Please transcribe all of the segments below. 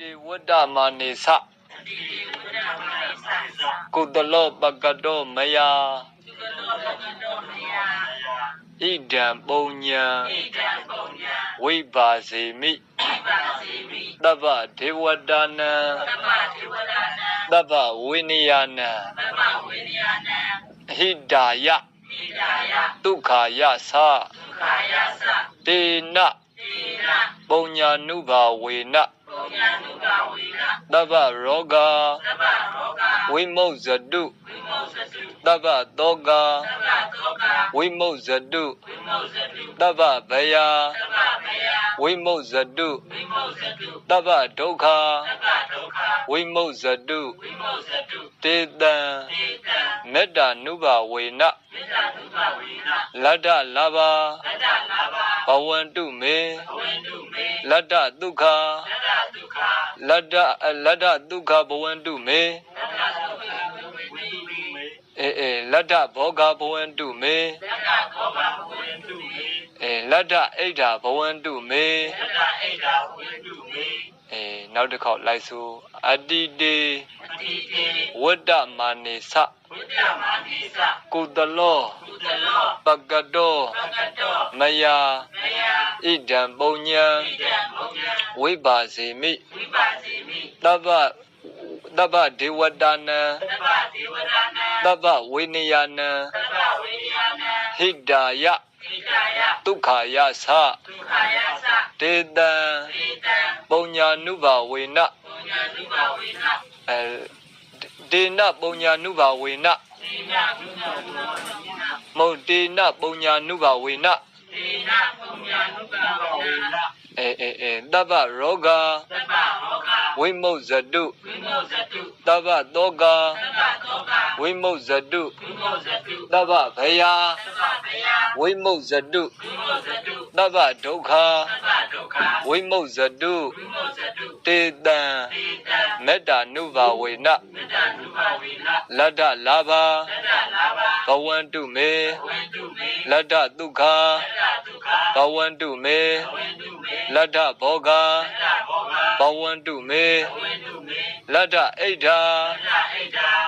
တိဝတ္တမနိသကုတလောပကတောမယဣဒံပုံညာဝိပါစေမိသဗ္ဗဒေဝတာနံသဗ္ဗဝိနယနံဟိတာယဒုက္ခယသတေနပုံညာနုဘာဝေနသဗ္ဗရောဂဝိမုဇတုသဗ္ဗသောကဝိမုဇတုသဗ္ဗဗယဝိမုဇတုသဗ္ဗဒုက္ခဝိမုဇတုတေတံမေတ္တာနုဘာဝေနလတ္တလာဘဘဝန္တုမေလတ္တဒုက္ခလတ္တဒုက္ခဘဝန္တုမေလတ္တဘောဂဘဝန္တုမေလတ္တဣဒ္ဓဘဝန္တုမေနောက်တစ်ခေါက်လိုက်စို့အတိတေဝတ္တမနိသကုတလောပကတောမယဣဒံပုံညာဝိပါစေမိသဗ္ဗဒေဝတာနံသဗ္ဗဝိနယနံဟိတာယဒုက္ခယသတေတံပုံညာနုဘာဝေနတေနပုံညာနုဘာဝေနမုတ်တေနပုံညာနုဘာဝေနသဗ္ဗရောဂဝိမုဇတုသဗ္ဗသောကဝိမုဇတုသဗ္ဗဗယဝိမုဇတုသဗ္ဗဒုက္ခဝိမုဇတုတေတံမေတ္တာနုဘာဝေနလတ္တလာဘဘဝန္တုမေလတ္တဒုက္ခဘဝန္တုမေလတ္တဘောဂဘဝန္တုမေလတ္တဣဒ္ဓ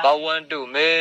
ဘဝန္တုမေ